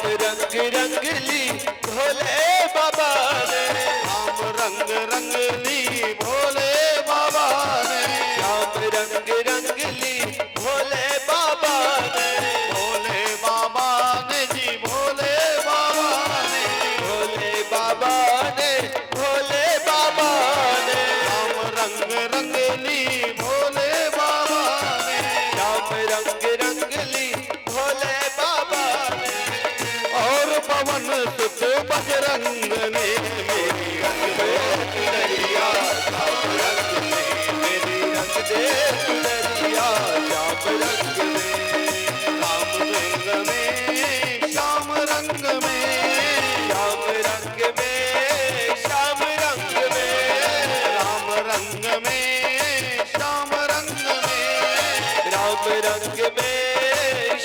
रंग रंगली भोले बाबा ने, राम रंग रंगली भोले बाबा ने, राम रंग रंगली भोले बाबा ने, भोले बाबा ने जी भोले बाबा ने, भोले बाबा ने, भोले बाबा ने, राम रंग रंगली भोले बाबा ने, राम रंग रंगली भोले बाबा ने, और पवन सुत बजरंग ने मेरी रंग दे चुनरिया, श्याम रंग में मेरी रंग दे चुनरिया, श्याम रंग में, राम रंग में श्याम रंग में, श्याम रंग में, श्याम रंग में, राम रंग में श्याम रंग में, राम रंग में,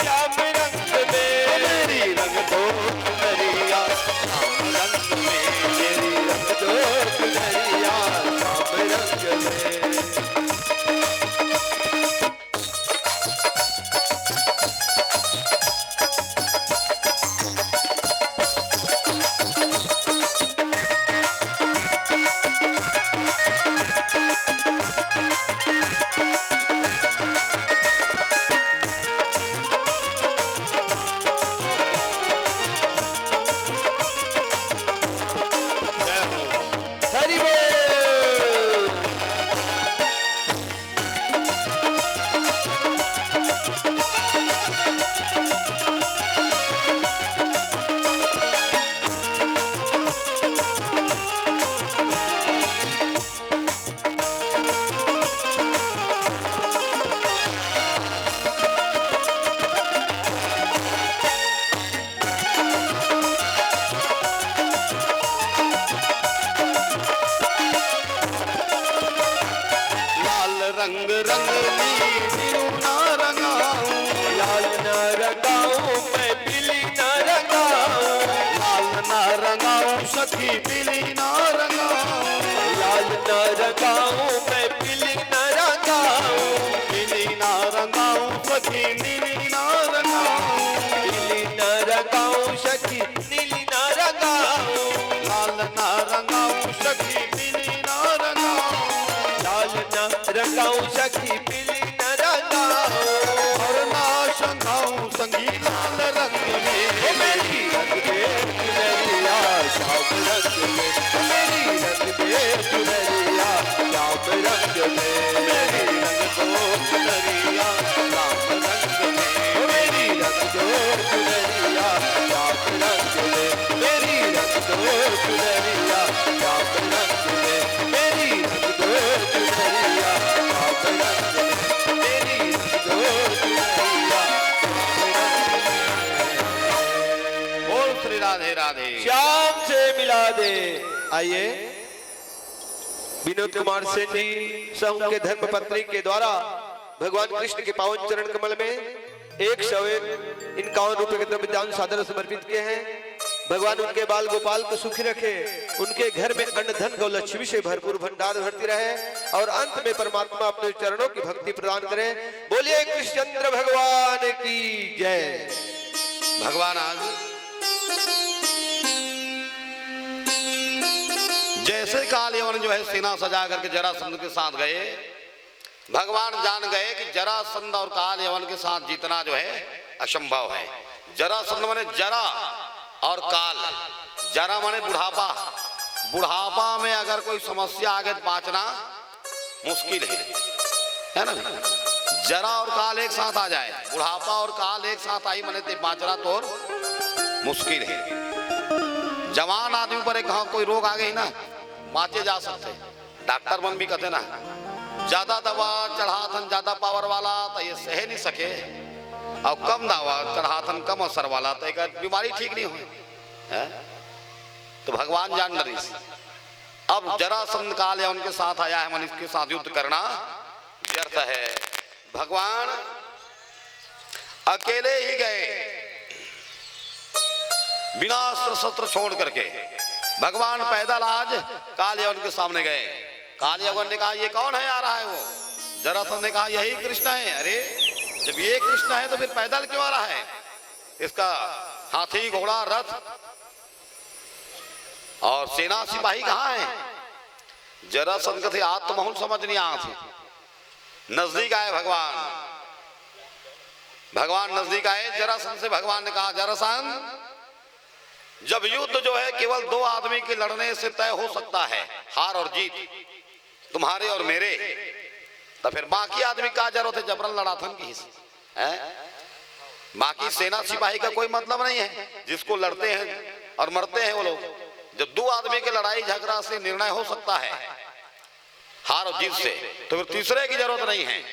श्याम रंग में, मेरी रंग दो चुनरिया, राम रंग में मेरी रंग दो चुनरिया, श्याम रंग में। हरि बोल। लाल रंग रंगली तिरुना रंगाऊं, लाल न रंगाऊं मैं पीली न रंगाऊं, लाल ना रंगाऊं सखी पीली ना रंगाऊं, लाल न रंगाऊं मैं पीली न रंगाऊं, पीली ना रंगाऊं सखी नीली ना रंगाऊं, पीली न रंगाऊं सखी नीली न रंगाऊं, लाल ना रंगाऊं सखी पीली ना रंगाऊं, लाल न रंगाऊं सखी पीली न रंगाऊं, और ना संगाऊं संगी लाल रंग में मेरी रंग दे चुनरिया, श्याम रंग में, मेरी रंग दे चुनरिया, श्याम रंग में, मेरी रंग दो चुनरिया, राम रंग में मेरी रंग दो चुनरिया, श्याम रंग में, मेरी रंग दो चुनरिया, श्याम रंग में, मेरी रंग दो चुनरिया, श्याम रंग में, मेरी रंग दो चुनरिया, बोल श्री राधे राधे। श्याम से मिला दे। आइए विनोद कुमार सेठ जी सहू के धर्म पत्नी के द्वारा भगवान कृष्ण के पावन चरण कमल में 151 रुपए के द्रव्य दान सादर समर्पित किए हैं। भगवान उनके बाल गोपाल को सुखी रखे, उनके घर में अन्न धन गौ लक्ष्मी से भरपूर भंडार भरती रहे और अंत में परमात्मा अपने चरणों की भक्ति प्रदान करे। बोलिए कृष्णचंद्र भगवान की जय। भगवान आज जैसे काल यवन जो है सेना सजा करके जरासंध के साथ गए, भगवान जान गए कि जरासंध और काल यवन के साथ जीतना जो है असंभव है। जरासंध माने जरा और काल, जरा माने बुढ़ापा, बुढ़ापा में अगर कोई समस्या आगे बाँचना मुश्किल है ना। जरा और काल एक साथ आ जाए, बुढ़ापा और काल एक साथ आई मने ते बाँचना तो मुश्किल है। जवान आदमी पर एक कोई रोग आ गई ना, बाँचे जा सकते। डॉक्टर मन भी कहते ना ज्यादा दवा चढ़ाथन ज्यादा पावर वाला तो ये सह नहीं सके, और कम दवा चढ़ाथन कम असर वाला तो एक बीमारी ठीक नहीं हुई है। तो भगवान जान रही अब जरासंध काल या उनके साथ आया है, मन इसके साथ युद्ध करना व्यर्थ है। भगवान अकेले ही गए बिना अस्त्र शस्त्र छोड़ करके। भगवान पैदल आज काल यवन के सामने गए। काल यवन ने कहा ये कौन है आ रहा है? वो जरासंध ने कहा यही कृष्ण है। अरे जब ये कृष्ण है तो फिर पैदल क्यों आ रहा है? इसका हाथी घोड़ा रथ और सेना सिपाही कहाँ है? जरासंध थे आत्महुल समझ नहीं आ थे। नजदीक आए भगवान, भगवान नजदीक आए जरासंध से। भगवान ने कहा, जरासंध, जब युद्ध जो है केवल दो आदमी के लड़ने से तय हो सकता है, हार और जीत, तुम्हारे और मेरे, तो फिर बाकी आदमी का जरूरत है जबरन लड़ाथन की है? बाकी सेना सिपाही का कोई मतलब नहीं है। जिसको लड़ते हैं और मरते हैं वो लोग। जब दो आदमी की लड़ाई झगड़ा से निर्णय हो सकता है हार और जीत से, तो फिर तीसरे की जरूरत नहीं है।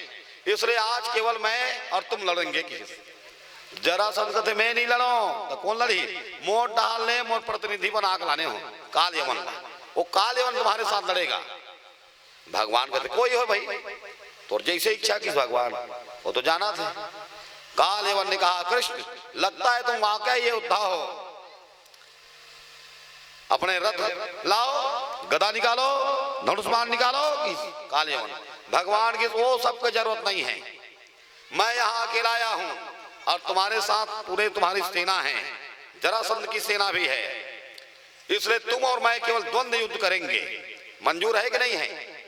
इसलिए आज केवल मैं और तुम लड़ेंगे किसी से। जरासंध कहते, मैं नहीं लड़ो तो कौन लड़ी? मोट डालने मोट प्रतिनिधि बना के लाने हो काल यवन, वो काल यवन तुम्हारे साथ लड़ेगा। भगवान कहते, कोई हो भाई, तो जैसे इच्छा की भगवान, वो तो जाना था। काल यवन ने कहा, कृष्ण, लगता है तुम वाकई ये योद्धा हो। अपने रथ लाओ, गदा निकालो, धनुष्मान निकालो। काल यवन, भगवान की वो सबको जरूरत नहीं है, मैं यहाँ अकेला आया हूं और तुम्हारे साथ पूरे तुम्हारी सेना है, जरासंध की सेना भी है। इसलिए तुम और मैं केवल द्वंद्व युद्ध करेंगे। मंजूर है कि नहीं है?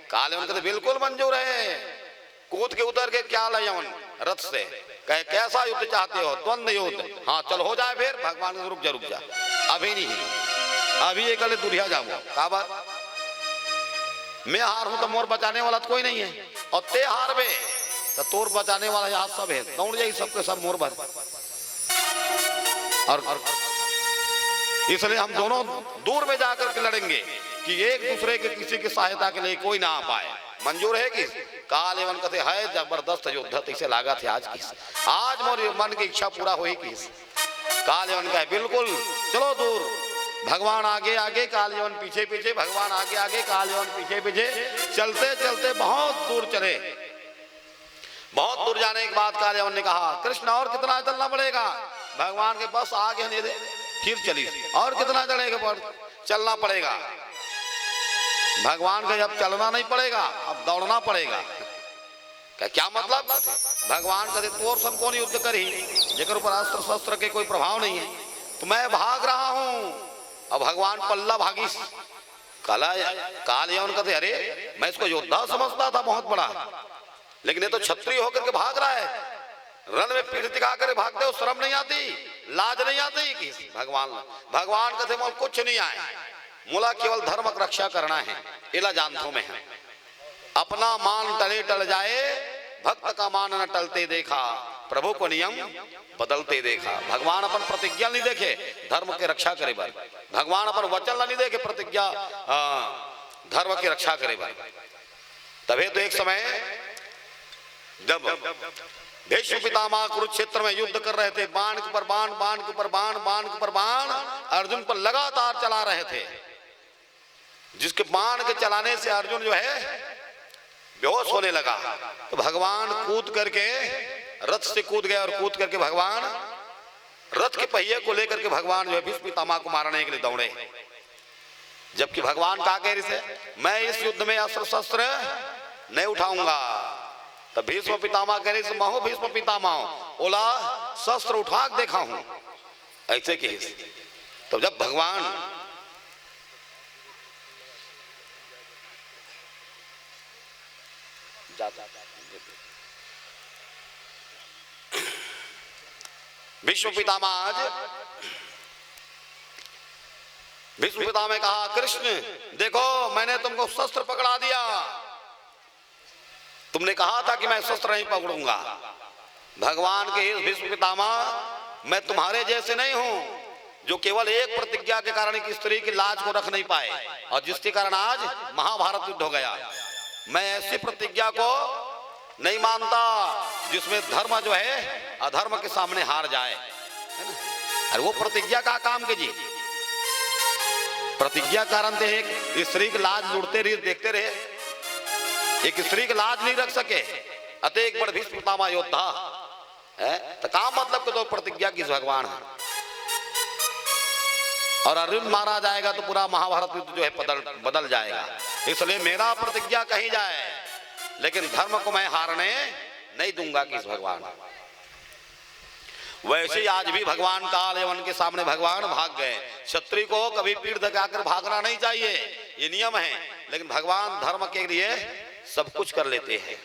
काल यवन कहते, बिल्कुल मंजूर है। कूद के उतर के क्या यवन रथ से कहे, कैसा युद्ध चाहते हो? द्वंद्व युद्ध। हाँ चल हो जाए फिर। भगवान ने रुक जा, अभी नहीं, अभी एक गले दुरिया जाओ। कहा बात, मैं हार हूं तो मोर बचाने वाला तो कोई नहीं है, और ते हार में तो तोर बचाने वाला यहाँ सब है। दौड़ जाए सबके सब मोर बच। और इसलिए हम दोनों दूर में जाकर के लड़ेंगे कि एक दूसरे के किसी की सहायता के लिए कोई ना आ पाए। मंजूर है कि? काल यवन कहते, है जबरदस्त युद्ध इसे लागा थे आज की, आज मोर मन की इच्छा पूरा हुई कि। काल यवन कहे, बिल्कुल चलो दूर। भगवान आगे आगे, काल यवन पीछे पीछे, भगवान आगे आगे, काल यवन पीछे पीछे। चलते चलते बहुत दूर चले। बहुत दूर जाने के बाद काल यवन ने कहा, कृष्ण और कितना चलना पड़ेगा? भगवान के बस आगे नहीं दे, फिर चली। और कितना चलना पड़ेगा? भगवान के अब चलना नहीं पड़ेगा, अब दौड़ना पड़ेगा। क्या मतलब? भगवान कहते, तोर सब कौन युद्ध करी जेकर ऊपर अस्त्र शस्त्र के कोई प्रभाव नहीं है, तो मैं भाग रहा हूं। अब भगवान पल्ला भागी। काल यवन कहते, अरे मैं इसको योद्धा समझता था बहुत बड़ा, लेकिन ये तो क्षत्रिय होकर के भाग रहा है। रण में पीठ दिखा कर भागते हो, शर्म नहीं आती, लाज नहीं आती कि? भगवान कहते, मोल कुछ नहीं आए, मोला केवल धर्म की रक्षा करना है। इला जानतो में है, अपना मान टले टल जाए, भक्त का मान न टलते देखा, प्रभु को नियम बदलते देखा। भगवान अपन प्रतिज्ञा नहीं देखे, धर्म की रक्षा करे बार। भगवान अपन वचन नहीं देखे, प्रतिज्ञा धर्म की रक्षा करे बार। तभी तो एक समय जब भीष्म पितामह कुरुक्षेत्र में युद्ध कर रहे थे, बाण के ऊपर बाण, बाण के ऊपर बाण, बाण के ऊपर बाण अर्जुन पर लगातार चला रहे थे। जिसके बाण के चलाने से अर्जुन जो है बेहोश होने लगा, तो भगवान कूद करके रथ से कूद गए, और कूद करके भगवान रथ के पहिए को लेकर के भगवान जो है भीष्म पितामह को मारने के लिए दौड़े। जबकि भगवान कहा कह रही से, मैं इस युद्ध में अस्त्र शस्त्र नहीं उठाऊंगा। तब भीष्म पितामह कह रही से, महो भीष्म पितामह, बोला शस्त्र उठा देखा हूं, ऐसे की। तो जब भगवान भीष्म पितामह भीष्म पितामह ने कहा, कृष्ण देखो मैंने तुमको शस्त्र पकड़ा दिया, तुमने कहा था कि मैं शस्त्र नहीं पकड़ूंगा। भगवान के इस भीष्म पितामह, मैं तुम्हारे जैसे नहीं हूं जो केवल एक प्रतिज्ञा के कारण एक स्त्री की लाज को रख नहीं पाए, और जिसके कारण आज महाभारत युद्ध हो गया। मैं ऐसी प्रतिज्ञा को नहीं मानता जिसमें धर्म जो है अधर्म के सामने हार जाए, है ना? अरे वो प्रतिज्ञा का काम के जी, प्रतिज्ञा कारण थे स्त्री की लाज लुटते रहे, देखते रहे, एक स्त्री की लाज नहीं रख सके, अतः एक बड़ भीष्म पितामह योद्धा है। तो काम मतलब कि तो प्रतिज्ञा की भगवान है, और अर्जुन मारा जाएगा तो पूरा महाभारत युद्ध जो है बदल जाएगा। इसलिए मेरा प्रतिज्ञा कहीं जाए, लेकिन धर्म को मैं हारने नहीं दूंगा किस भगवान। वैसे ही आज भी भगवान काल यवन के सामने भगवान भाग गए। क्षत्रिय को कभी पीठ दिखाकर भागना नहीं चाहिए, ये नियम है, लेकिन भगवान धर्म के लिए सब कुछ कर लेते हैं।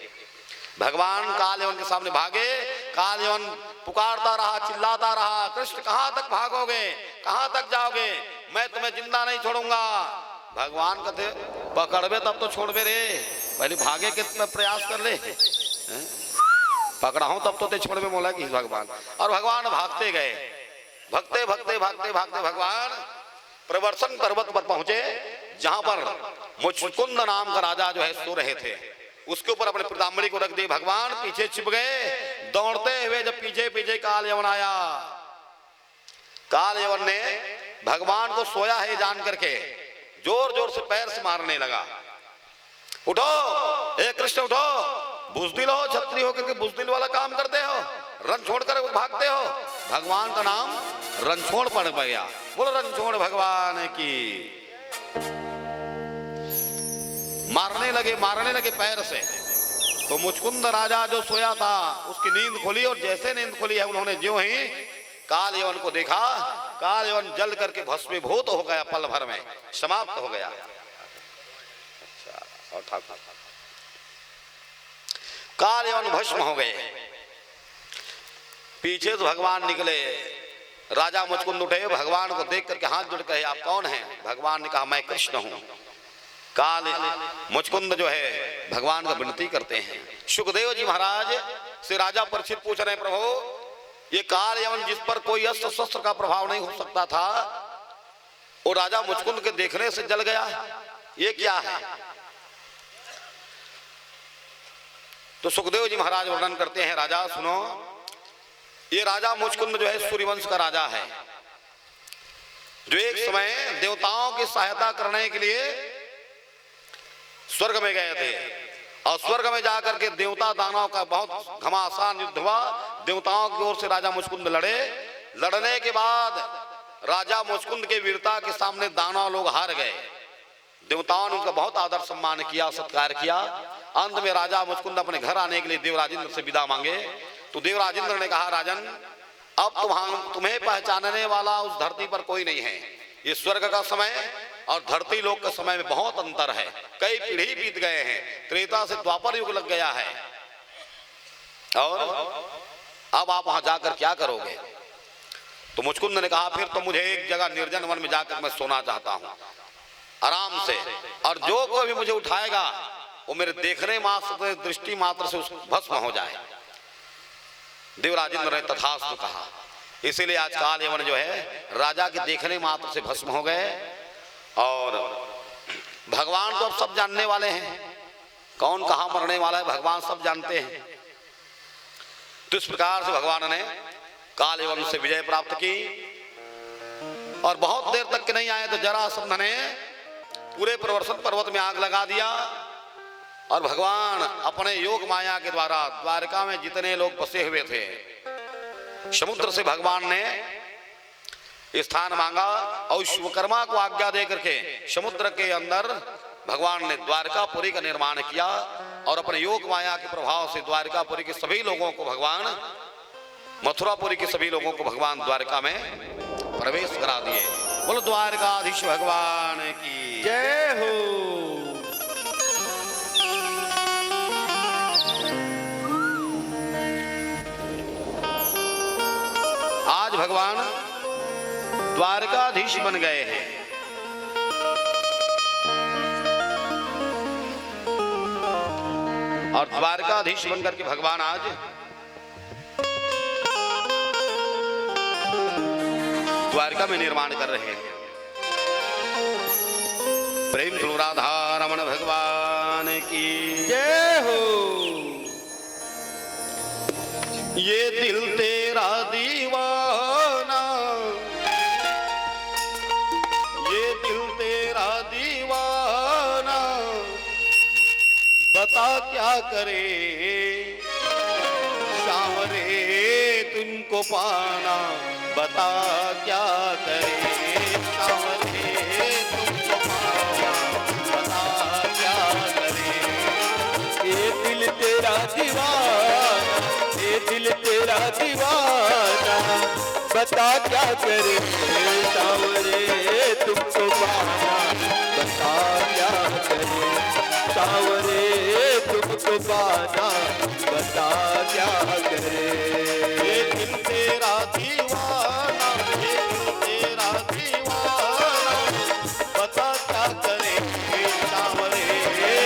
भगवान काल यवन के सामने भागे, काल यवन पुकारता रहा, चिल्लाता रहा, कृष्ण कहां तक भागोगे, कहां तक जाओगे, मैं तुम्हें जिंदा नहीं छोड़ूंगा। भगवान कहते पकड़बे तब तो छोड़बे रे, पहले भागे के प्रयास कर ले, पकड़ा हूं तब तो ते छोड़बे मोला की भगवान। और भगवान भागते गए, भागते भागते भागते भागते भगवान प्रवर्तन पर्वत पर पहुंचे, जहां पर मुचकुंद नाम का राजा जो है सो रहे थे। उसके ऊपर अपने पीताम्बरी को रख दिए, भगवान पीछे छिप गए। दौड़ते हुए जब पीछे पीछे काल यवन आया, काल यवन ने भगवान को सोया है जान करके जोर जोर से पैर से मारने लगा। उठो ए कृष्ण उठो, बुजदिल हो, क्षत्रिय होकर के बुजदिल वाला काम करते हो, रन छोड़कर भागते हो। भगवान का नाम रणछोड़ पड़ गया। बोलो रणछोड़ भगवान की। मारने लगे पैर से। तो मुचकुंद राजा जो सोया था उसकी नींद खुली, और जैसे नींद खुली है उन्होंने ज्यों ही काल यवन को देखा, काल यवन जल करके भस्मीभूत हो गया, पल भर में समाप्त हो गया। काल यवन भस्म हो गए। पीछे से भगवान निकले, राजा मुचकुंद उठे, भगवान को देख करके हाथ जोड़ कहे आप कौन हैं? भगवान ने कहा मैं कृष्ण हूं। काल मुचकुंद जो है भगवान का विनती करते हैं। सुखदेव जी महाराज से राजा परीक्षित पूछ रहे हैं प्रभु ये काल यवन जिस पर कोई अस्त्र शस्त्र का प्रभाव नहीं हो सकता था, वो राजा मुचकुंद के देखने से जल गया, ये क्या है? तो सुखदेव जी महाराज वर्णन करते हैं, राजा सुनो, ये राजा मुचकुंद जो है सूर्यवंश का राजा है, जो एक समय देवताओं की सहायता करने के लिए स्वर्ग में गए थे, और स्वर्ग में जाकर के देवता दानवों का बहुत घमासान युद्ध हुआ। देवताओं की ओर से राजा मुचकुंद लड़े, लड़ने के बाद राजा मुचकुंद के वीरता के सामने दानव लोग हार गए। देवताओं ने उनका बहुत आदर सम्मान किया, सत्कार किया। अंत में राजा मुचकुंद अपने घर आने के लिए देवराजेंद्र से विदा मांगे, तो देवराजेंद्र ने कहा राजन अब तुम्हें पहचानने वाला उस धरती पर कोई नहीं है। ये स्वर्ग का समय और धरती लोक के समय में बहुत अंतर है, कई पीढ़ी बीत गए हैं, त्रेता से द्वापर युग लग गया है, और अब आप वहां जाकर क्या करोगे? तो मुचकुंद ने कहा फिर तो मुझे एक जगह निर्जन वन में जाकर मैं सोना चाहता हूं आराम से, और जो कोई भी मुझे उठाएगा वो मेरे देखने मात्र, दृष्टि मात्र से भस्म हो जाए। देवराजेंद्र ने तथास्तु कहा। इसीलिए आज काल यवन जो है राजा के देखने मात्र से भस्म हो गए। और भगवान तो अब सब जानने वाले हैं, कौन कहां मरने वाला है भगवान सब जानते हैं। तो इस प्रकार से भगवान ने काल यवन से विजय प्राप्त की, और बहुत देर तक के नहीं आए तो जरासंध ने पूरे प्रवर्तन पर्वत में आग लगा दिया, और भगवान अपने योग माया के द्वारा द्वारका में जितने लोग बसे हुए थे, समुद्र से भगवान ने स्थान मांगा, और विश्वकर्मा को आज्ञा दे करके समुद्र के अंदर भगवान ने द्वारकापुरी का निर्माण किया, और अपने योग माया के प्रभाव से द्वारकापुरी के सभी लोगों को भगवान, मथुरापुरी के सभी लोगों को भगवान द्वारका में प्रवेश करा दिए। बोलो द्वारकाधीश भगवान की जय हो। आज भगवान द्वारकाधीश बन गए हैं। और द्वारकाधीश बनकर के भगवान आज द्वारका में निर्माण कर रहे हैं। प्रेम सुनो राधा रमण भगवान की जय हो। ये दिल तेरा दीवाना, ये दिल तेरा दीवाना, बता क्या करे श्याम रे तुमको पाना, बता क्या करे श्याम रे तुमको पाना, बता क्या करे। ये दिल तेरा दीवाना, ये दिल तेरा तेरा दीवाना, बता क्या करे सांवरे तुमको पाना, बता क्या करे सांवरे तुमको पाना, बता क्या करे। ये दिल तेरा दीवाना, ये दिल तेरा दीवाना, बता क्या करे सांवरे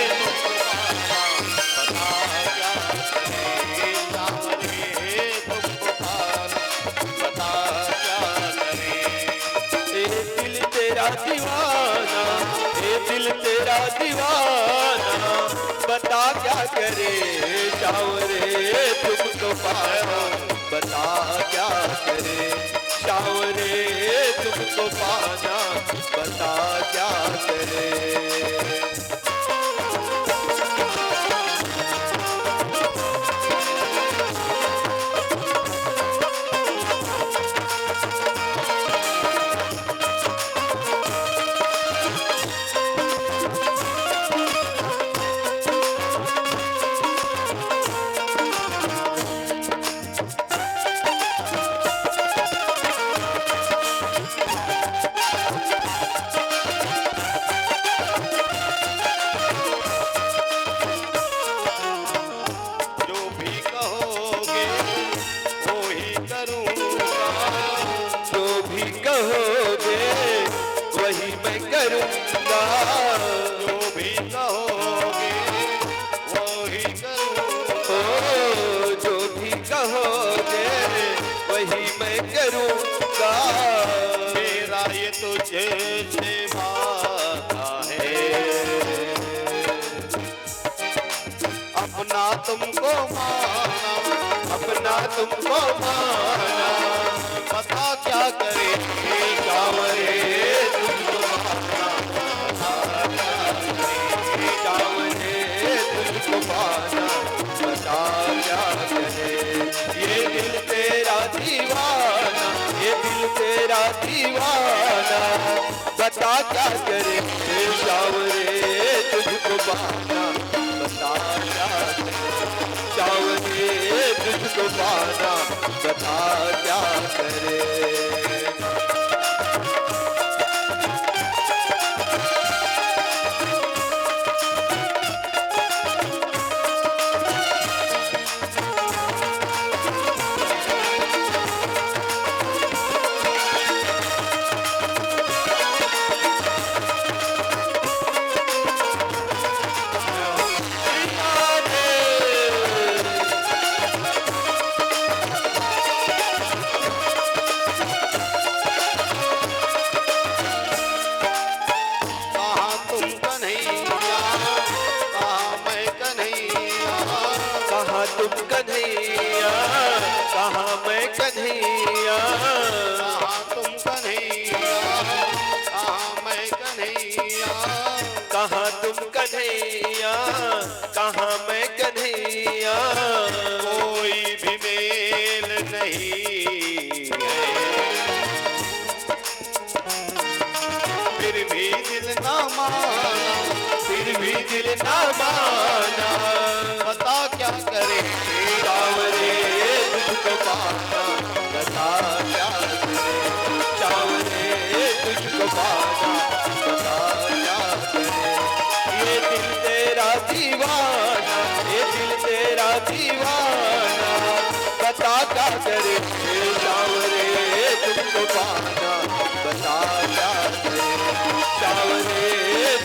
तुमको पाना, बता क्या करे सांवरे तुमको पाना, बता क्या करे। ए दिल तेरा दीवाना, ए दिल तेरा दीवाना, बता क्या करे सांवरे तुमको पाना, बता क्या करे सांवरे तुमको पाना, बता क्या करे। जो भी कहोगे वो ही करूँगा, जो भी कहोगे वही मैं करूँगा, जो भी कहोगे वो ही करूँगा, ओ जो भी कहोगे वही मैं करूँगा। मेरा ये तुझे से वादा है, अपना तुमको माना, अपना तुमको माना, बता क्या करे सांवरे तुमको पाना, सांवरे तुमको पाना, बता क्या करे। ये दिल तेरा दीवाना, ये दिल तेरा दीवाना, बता क्या करे सांवरे तुझको पाना, बता क्या करे सांवरे तुझको पाना, बता क्या करे। कहाँ तुम कन्हैया, कहाँ मैं कन्हैया, कहाँ तुम कन्हैया, कहाँ मैं कन्हैया, कहाँ तुम कन्हैया, कहाँ मैं कन्हैया, कहाँ तुम कन्हैया, कहाँ मैं कन्हैया। कोई भी मेल नहीं है, फिर भी दिल ना माना, फिर भी दिल ना माना, बता क्या करे सांवरे तुझको पाना, बता क्या करे सांवरे तुझको पाना, बता क्या करे। ये दिल तेरा दीवाना, ये दिल तेरा दीवाना, बता क्या करे सांवरे तुझको पाना, बता क्या करे सांवरे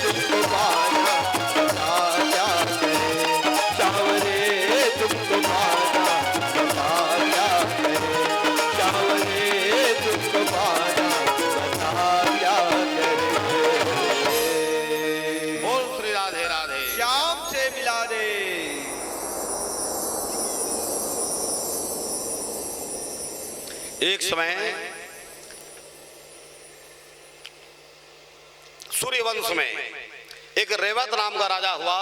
तुझको पाना, बता क्या करे सांवरे तुझको पाना, बता क्या करे सांवरे तुझको पाना, बता क्या करे। बोल श्री राधे राधे। श्याम से मिला दे। एक समय सूर्यवंश में एक रेवत नाम का राजा हुआ।